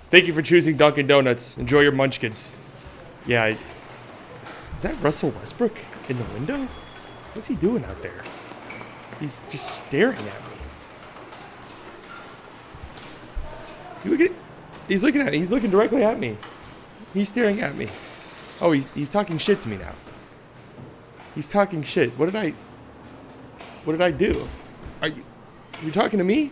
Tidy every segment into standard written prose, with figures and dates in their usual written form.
Thank you for choosing Dunkin' Donuts. Enjoy your munchkins. Yeah. Is that Russell Westbrook in the window? What's he doing out there? He's just staring at me. He's looking at me. He's looking directly at me. He's staring at me. Oh, he's talking shit to me now. He's talking shit. What did I do? Are you talking to me?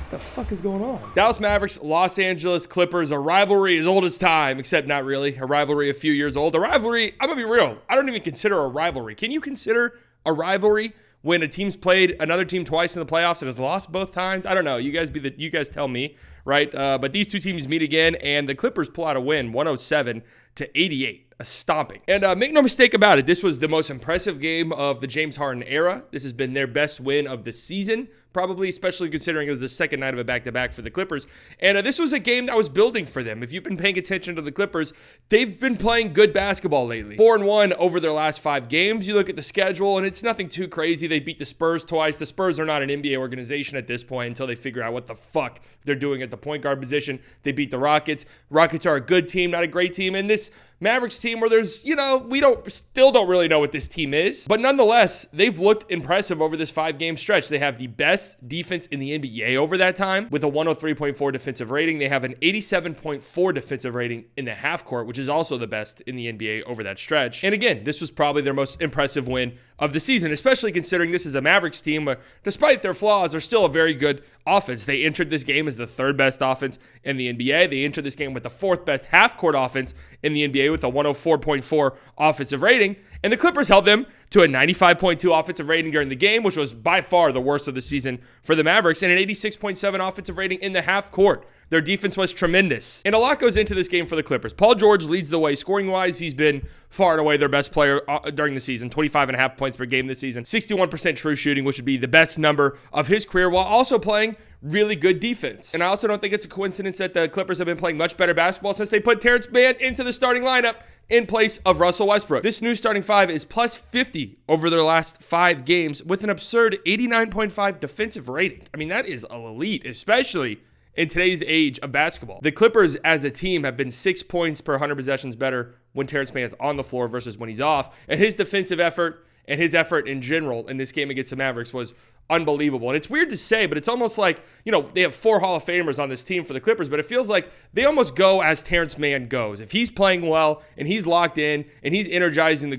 What the fuck is going on? Dallas Mavericks, Los Angeles Clippers, a rivalry as old as time, except not really. A rivalry a few years old. A rivalry, I'm going to be real, I don't even consider a rivalry. Can you consider a rivalry when a team's played another team twice in the playoffs and has lost both times? I don't know. You guys tell me, right? But these two teams meet again, and the Clippers pull out a win, 107-88. A stomping. And make no mistake about it, this was the most impressive game of the James Harden era. This has been their best win of the season, probably, especially considering it was the second night of a back-to-back for the Clippers. And this was a game that was building for them. If you've been paying attention to the Clippers, they've been playing good basketball lately. 4-1 over their last 5 games. You look at the schedule, and it's nothing too crazy. They beat the Spurs twice. The Spurs are not an NBA organization at this point until they figure out what the fuck they're doing at the point guard position. They beat the Rockets. Rockets are a good team, not a great team. And this Mavericks team where there's, we still don't really know what this team is. But nonetheless, they've looked impressive over this 5-game stretch. They have the best defense in the NBA over that time with a 103.4 defensive rating. They have an 87.4 defensive rating in the half court, which is also the best in the NBA over that stretch. And again, this was probably their most impressive win of the season, especially considering this is a Mavericks team where, despite their flaws, are still a very good offense. They entered this game as the 3rd best offense in the NBA. They entered this game with the 4th best half-court offense in the NBA with a 104.4 offensive rating. And the Clippers held them to a 95.2 offensive rating during the game, which was by far the worst of the season for the Mavericks, and an 86.7 offensive rating in the half court. Their defense was tremendous. And a lot goes into this game for the Clippers. Paul George leads the way scoring-wise. He's been far and away their best player during the season, 25.5 points per game this season, 61% true shooting, which would be the best number of his career, while also playing really good defense. And I also don't think it's a coincidence that the Clippers have been playing much better basketball since they put Terance Mann into the starting lineup in place of Russell Westbrook. This new starting 5 is plus 50 over their last 5 games with an absurd 89.5 defensive rating. I mean, that is elite, especially in today's age of basketball. The Clippers as a team have been 6 points per 100 possessions better when Terance Mann is on the floor versus when he's off. And his defensive effort and his effort in general in this game against the Mavericks was unbelievable. And it's weird to say, but it's almost like, they have 4 Hall of Famers on this team for the Clippers, but it feels like they almost go as Terance Mann goes. If he's playing well and he's locked in and he's energizing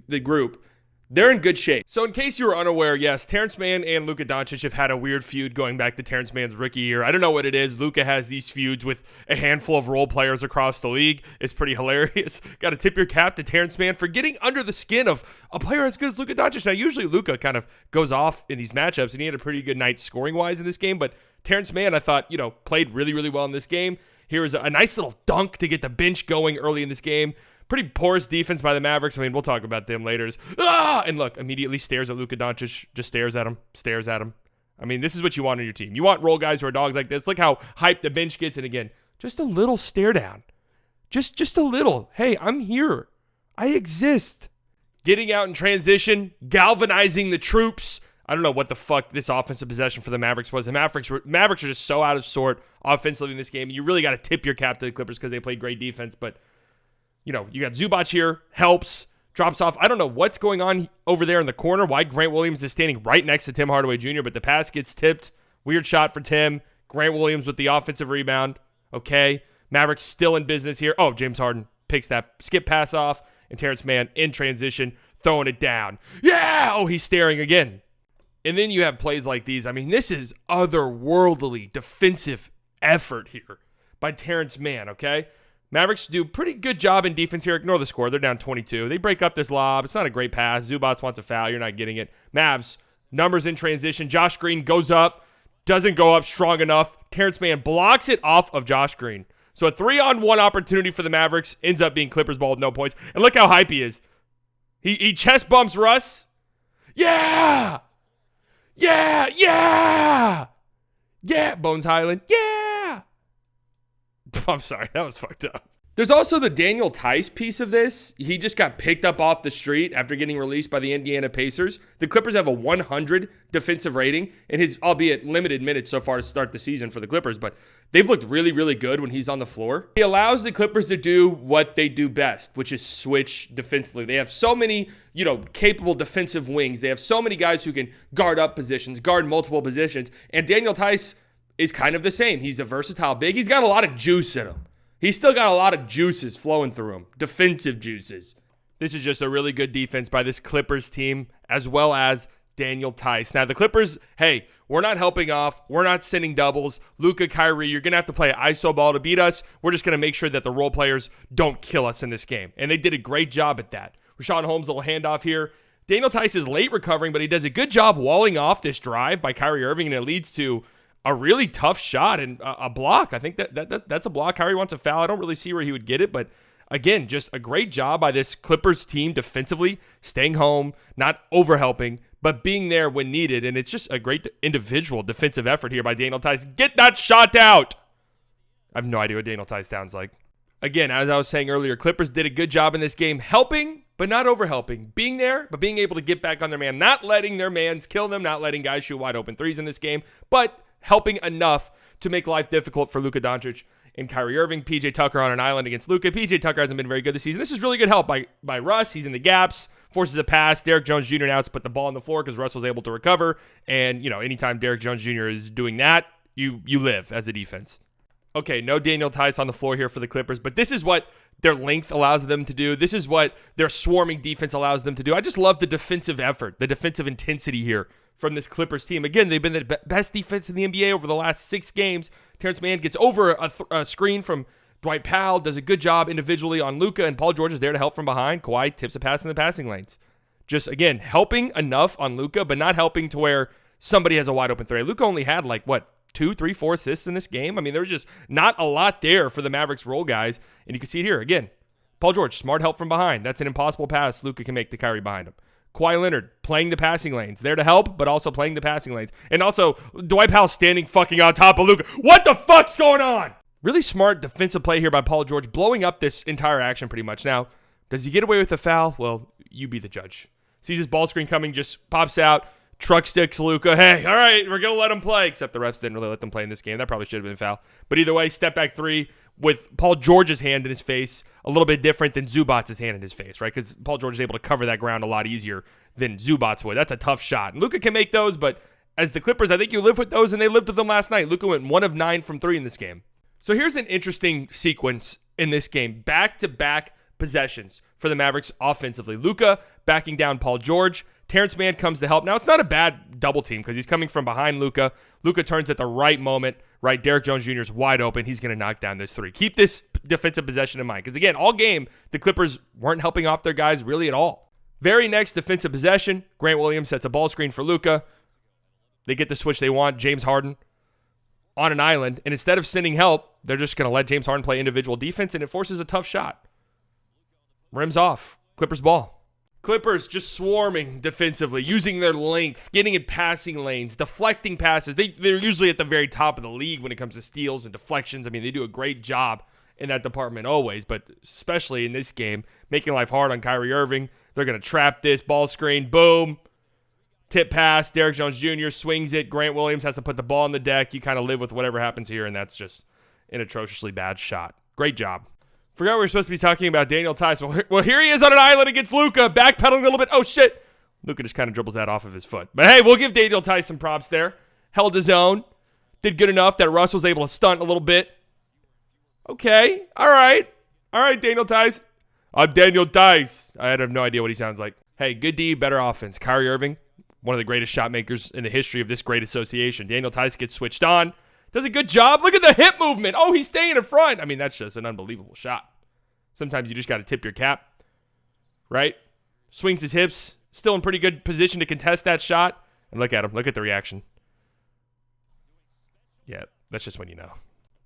the group, they're in good shape. So in case you were unaware, yes, Terance Mann and Luka Doncic have had a weird feud going back to Terance Mann's rookie year. I don't know what it is. Luka has these feuds with a handful of role players across the league. It's pretty hilarious. Got to tip your cap to Terance Mann for getting under the skin of a player as good as Luka Doncic. Now, usually Luka kind of goes off in these matchups, and he had a pretty good night scoring-wise in this game, but Terance Mann, I thought, played really, really well in this game. Here was a nice little dunk to get the bench going early in this game. Pretty porous defense by the Mavericks. I mean, we'll talk about them later. And look, immediately stares at Luka Doncic, just stares at him. I mean, this is what you want on your team. You want role guys who are dogs like this. Look how hyped the bench gets. And again, just a little stare down. Just a little. Hey, I'm here. I exist. Getting out in transition, galvanizing the troops. I don't know what the fuck this offensive possession for the Mavericks was. The Mavericks are just so out of sort offensively in this game. You really got to tip your cap to the Clippers because they played great defense, but you got Zubac here, helps, drops off. I don't know what's going on over there in the corner, why Grant Williams is standing right next to Tim Hardaway Jr., but the pass gets tipped. Weird shot for Tim. Grant Williams with the offensive rebound. Okay. Mavericks still in business here. Oh, James Harden picks that skip pass off, and Terance Mann in transition, throwing it down. Yeah! Oh, he's staring again. And then you have plays like these. I mean, this is otherworldly defensive effort here by Terance Mann, okay? Mavericks do a pretty good job in defense here. Ignore the score. They're down 22. They break up this lob. It's not a great pass. Zubac wants a foul. You're not getting it. Mavs, numbers in transition. Josh Green goes up. Doesn't go up strong enough. Terance Mann blocks it off of Josh Green. So a 3-on-1 opportunity for the Mavericks ends up being Clippers ball with no points. And look how hype he is. He chest bumps Russ. Yeah! Yeah! Yeah! Yeah! Bones Highland. Yeah! I'm sorry, that was fucked up. There's also the Daniel Theis piece of this. He just got picked up off the street after getting released by the Indiana Pacers. The Clippers have a 100 defensive rating in his, albeit limited minutes so far to start the season for the Clippers, but they've looked really, really good when he's on the floor. He allows the Clippers to do what they do best, which is switch defensively. They have so many, capable defensive wings. They have so many guys who can guard up positions, guard multiple positions, and Daniel Theis is kind of the same. He's a versatile big. He's got a lot of juice in him. He's still got a lot of juices flowing through him, defensive juices. This is just a really good defense by this Clippers team, as well as Daniel Theis. Now, the Clippers, hey, we're not helping off. We're not sending doubles. Luka, Kyrie, you're going to have to play iso ball to beat us. We're just going to make sure that the role players don't kill us in this game. And they did a great job at that. Rashawn Holmes' little handoff here. Daniel Theis is late recovering, but he does a good job walling off this drive by Kyrie Irving, and it leads to a really tough shot and a block. I think that's a block. Kyrie wants a foul. I don't really see where he would get it, but again, just a great job by this Clippers team defensively, staying home, not overhelping, but being there when needed. And it's just a great individual defensive effort here by Daniel Theis. Get that shot out. I have no idea what Daniel Theis sounds like. Again, as I was saying earlier, Clippers did a good job in this game, helping, but not overhelping. Being there, but being able to get back on their man, not letting their mans kill them, not letting guys shoot wide open threes in this game, but helping enough to make life difficult for Luka Doncic and Kyrie Irving. PJ Tucker on an island against Luka. PJ Tucker hasn't been very good this season. This is really good help by Russ. He's in the gaps, forces a pass. Derrick Jones Jr. now has to put the ball on the floor because Russ was able to recover. And, anytime Derrick Jones Jr. is doing that, you live as a defense. Okay, no Daniel Theis on the floor here for the Clippers, but this is what their length allows them to do. This is what their swarming defense allows them to do. I just love the defensive effort, the defensive intensity here from this Clippers team. Again, they've been the best defense in the NBA over the last 6 games. Terance Mann gets over a screen from Dwight Powell, does a good job individually on Luka, and Paul George is there to help from behind. Kawhi tips a pass in the passing lanes. Just, again, helping enough on Luka, but not helping to where somebody has a wide open three. Luka only had 2, 3, 4 assists in this game. I mean, there was just not a lot there for the Mavericks role guys, and you can see it here. Again, Paul George, smart help from behind. That's an impossible pass Luka can make to Kyrie behind him. Kawhi Leonard playing the passing lanes. There to help, but also playing the passing lanes. And also, Dwight Powell standing fucking on top of Luka. What the fuck's going on? Really smart defensive play here by Paul George, blowing up this entire action pretty much. Now, does he get away with a foul? Well, you be the judge. Sees his ball screen coming, just pops out, truck sticks Luka. Hey, all right, we're going to let him play. Except the refs didn't really let them play in this game. That probably should have been a foul. But either way, step back three with Paul George's hand in his face, a little bit different than Zubac's hand in his face, right? Because Paul George is able to cover that ground a lot easier than Zubac would. That's a tough shot. And Luka can make those, but as the Clippers, I think you live with those, and they lived with them last night. Luka went 1 of 9 from 3 in this game. So here's an interesting sequence in this game. Back-to-back possessions for the Mavericks offensively. Luka backing down Paul George. Terance Mann comes to help. Now, it's not a bad double team because he's coming from behind Luka. Luka turns at the right moment, right? Derrick Jones Jr. is wide open. He's going to knock down this 3. Keep this defensive possession in mind because, again, all game, the Clippers weren't helping off their guys really at all. Very next defensive possession, Grant Williams sets a ball screen for Luka. They get the switch they want. James Harden on an island. And instead of sending help, they're just going to let James Harden play individual defense, and it forces a tough shot. Rims off. Clippers ball. Clippers just swarming defensively, using their length, getting in passing lanes, deflecting passes. They're usually at the very top of the league when it comes to steals and deflections. I mean, they do a great job in that department always, but especially in this game, making life hard on Kyrie Irving. They're going to trap this ball screen. Boom. Tip pass. Derrick Jones Jr. swings it. Grant Williams has to put the ball on the deck. You kind of live with whatever happens here, and that's just an atrociously bad shot. Great job. Forgot we were supposed to be talking about Daniel Theis. Well, here he is on an island against Luka, backpedaling a little bit. Oh, shit. Luka just kind of dribbles that off of his foot. But, hey, we'll give Daniel Theis some props there. Held his own. Did good enough that Russ was able to stunt a little bit. Okay. All right. All right, Daniel Theis. I'm Daniel Theis. I have no idea what he sounds like. Hey, good D, better offense. Kyrie Irving, one of the greatest shot makers in the history of this great association. Daniel Theis gets switched on. Does a good job. Look at the hip movement. Oh, he's staying in front. I mean, that's just an unbelievable shot. Sometimes you just got to tip your cap, right? Swings his hips. Still in pretty good position to contest that shot. And look at him. Look at the reaction. Yeah, that's just when you know.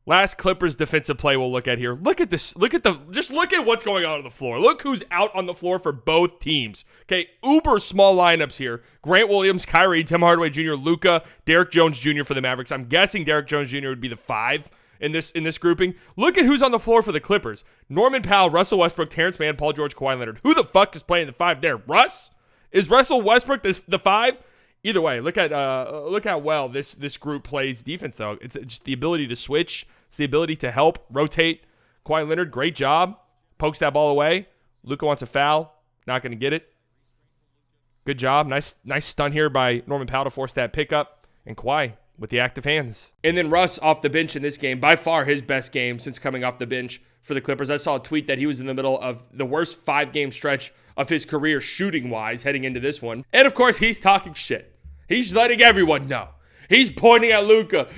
Last Clippers defensive play we'll look at here. Look at this. Look at what's going on the floor. Look who's out on the floor for both teams. Okay, uber small lineups here. Grant Williams, Kyrie, Tim Hardaway Jr., Luka, Derrick Jones Jr. for the Mavericks. I'm guessing Derrick Jones Jr. would be the 5 in this grouping. Look at who's on the floor for the Clippers. Norman Powell, Russell Westbrook, Terance Mann, Paul George, Kawhi Leonard. Who the fuck is playing the 5 there? Russ? Is Russell Westbrook the 5? Either way, look how well this group plays defense, though. It's just the ability to switch. It's the ability to help, rotate. Kawhi Leonard, great job. Pokes that ball away. Luka wants a foul. Not going to get it. Good job. Nice stun here by Norman Powell to force that pickup. And Kawhi with the active hands. And then Russ off the bench in this game. By far his best game since coming off the bench for the Clippers. I saw a tweet that he was in the middle of the worst 5-game stretch of his career shooting-wise heading into this one. And, of course, he's talking shit. He's letting everyone know. He's pointing at Luka.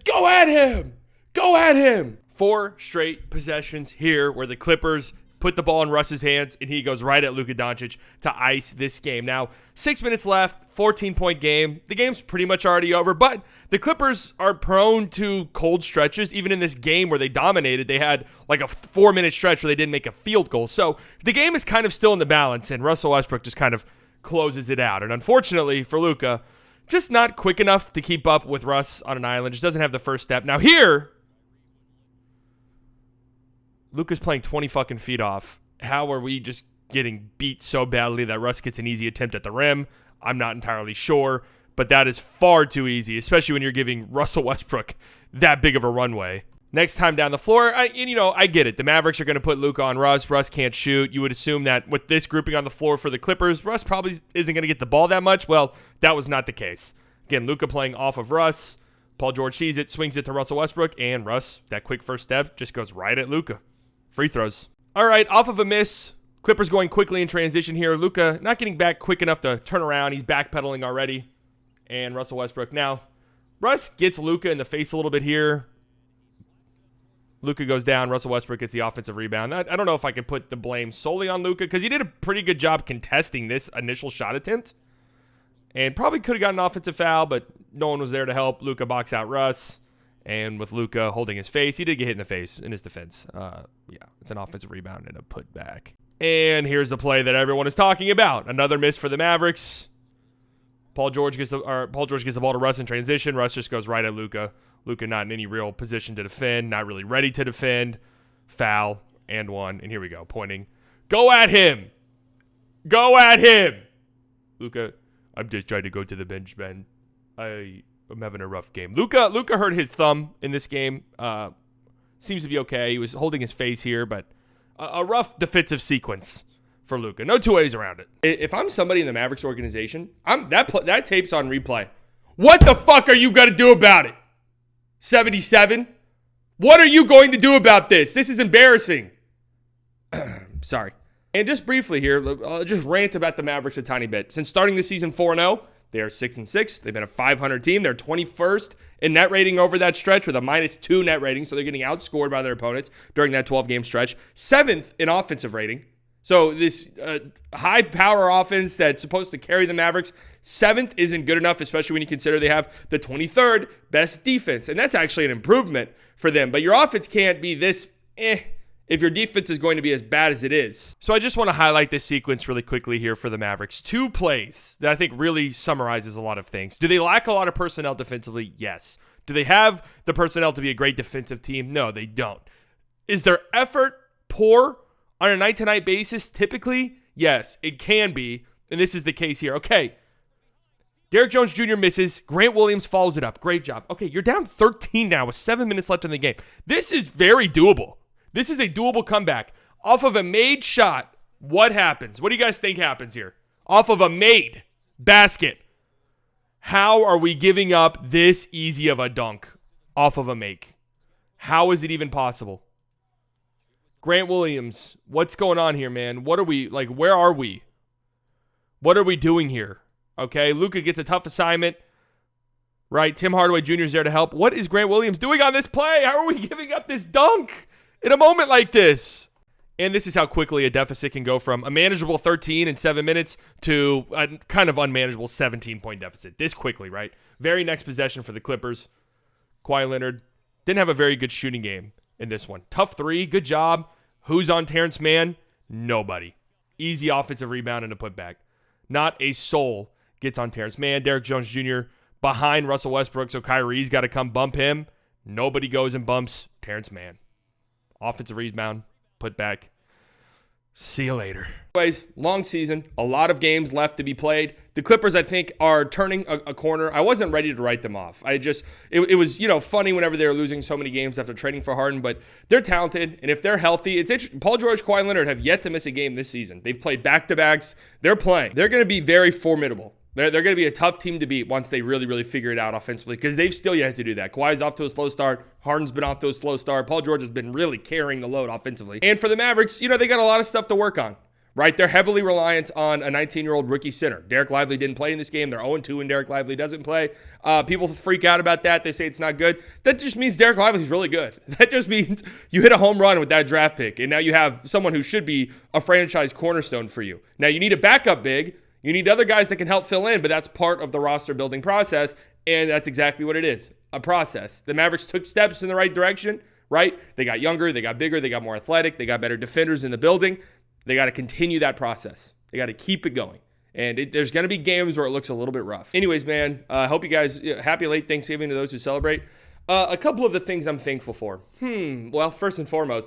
Go at him. Go at him. 4 straight possessions here where the Clippers put the ball in Russ's hands, and he goes right at Luka Doncic to ice this game. Now, 6 minutes left, 14-point game. The game's pretty much already over, but the Clippers are prone to cold stretches. Even in this game where they dominated, they had like a 4-minute stretch where they didn't make a field goal. So the game is kind of still in the balance, and Russell Westbrook just kind of closes it out. And unfortunately for Luka, just not quick enough to keep up with Russ on an island. Just doesn't have the first step. Now here, Luka's playing 20 fucking feet off. How are we just getting beat so badly that Russ gets an easy attempt at the rim? I'm not entirely sure, but that is far too easy, especially when you're giving Russell Westbrook that big of a runway. Next time down the floor, I get it. The Mavericks are going to put Luka on Russ. Russ can't shoot. You would assume that with this grouping on the floor for the Clippers, Russ probably isn't going to get the ball that much. Well, that was not the case. Again, Luka playing off of Russ. Paul George sees it, swings it to Russell Westbrook, and Russ, that quick first step, just goes right at Luka. Free throws. All right, off of a miss. Clippers going quickly in transition here. Luka not getting back quick enough to turn around. He's backpedaling already. And Russell Westbrook. Now, Russ gets Luka in the face a little bit here. Luka goes down. Russell Westbrook gets the offensive rebound. I don't know if I could put the blame solely on Luka because he did a pretty good job contesting this initial shot attempt. And probably could have gotten an offensive foul, but no one was there to help. Luka box out Russ. And with Luka holding his face, he did get hit in the face in his defense. It's an offensive rebound and a putback. And here's the play that everyone is talking about. Another miss for the Mavericks. Paul George gets the ball to Russ in transition. Russ just goes right at Luka. Luka not in any real position to defend, not really ready to defend. Foul and 1. And here we go, pointing. Go at him. Go at him. Luka, I'm just trying to go to the bench, man. I'm having a rough game. Luka hurt his thumb in this game. Seems to be okay. He was holding his face here, but a rough defensive sequence for Luka. No two ways around it. If I'm somebody in the Mavericks organization, that tape's on replay. What the fuck are you going to do about it? 77? What are you going to do about this? This is embarrassing. Sorry. And just briefly here, I'll just rant about the Mavericks a tiny bit. Since starting the season 4-0, they are 6-6. They've been a 500 team. They're 21st in net rating over that stretch with a -2 net rating. So they're getting outscored by their opponents during that 12-game stretch. 7th in offensive rating. So this high-power offense that's supposed to carry the Mavericks, 7th isn't good enough, especially when you consider they have the 23rd best defense. And that's actually an improvement for them. But your offense can't be this if your defense is going to be as bad as it is. So I just want to highlight this sequence really quickly here for the Mavericks. 2 plays that I think really summarizes a lot of things. Do they lack a lot of personnel defensively? Yes. Do they have the personnel to be a great defensive team? No, they don't. Is their effort poor on a night-to-night basis? Typically, yes, it can be. And this is the case here. Okay. Derrick Jones Jr. misses. Grant Williams follows it up. Great job. Okay, you're down 13 now with 7 minutes left in the game. This is very doable. This is a doable comeback. Off of a made shot, what happens? What do you guys think happens here? Off of a made basket. How are we giving up this easy of a dunk off of a make? How is it even possible? Grant Williams, what's going on here, man? What are we, where are we? What are we doing here? Okay, Luka gets a tough assignment. Right, Tim Hardaway Jr. is there to help. What is Grant Williams doing on this play? How are we giving up this dunk in a moment like this? And this is how quickly a deficit can go from a manageable 13 in 7 minutes to a kind of unmanageable 17-point deficit. This quickly, right? Very next possession for the Clippers. Kawhi Leonard didn't have a very good shooting game in this one. Tough 3, good job. Who's on Terance Mann? Nobody. Easy offensive rebound and a putback. Not a soul gets on Terance Mann. Derrick Jones Jr. behind Russell Westbrook, so Kyrie's got to come bump him. Nobody goes and bumps Terance Mann. Offensive rebound, put back. See you later. Anyways, long season, a lot of games left to be played. The Clippers, I think, are turning a corner. I wasn't ready to write them off. It was, funny whenever they were losing so many games after trading for Harden, but they're talented, and if they're healthy, it's interesting. Paul George, Kawhi Leonard have yet to miss a game this season. They've played back-to-backs. They're playing. They're going to be very formidable. They're going to be a tough team to beat once they really, really figure it out offensively, because they've still yet to do that. Kawhi's off to a slow start. Harden's been off to a slow start. Paul George has been really carrying the load offensively. And for the Mavericks, they got a lot of stuff to work on, right? They're heavily reliant on a 19-year-old rookie center. Derek Lively didn't play in this game. They're 0-2 when Derek Lively doesn't play. People freak out about that. They say it's not good. That just means Derek Lively's really good. That just means you hit a home run with that draft pick, and now you have someone who should be a franchise cornerstone for you. Now, you need a backup big. You need other guys that can help fill in, but that's part of the roster building process, and that's exactly what it is, a process. The Mavericks took steps in the right direction, right? They got younger, they got bigger, they got more athletic, they got better defenders in the building. They got to continue that process. They got to keep it going. And there's going to be games where it looks a little bit rough. Anyways, man, I hope you guys, happy late Thanksgiving to those who celebrate. A couple of the things I'm thankful for. Well, first and foremost,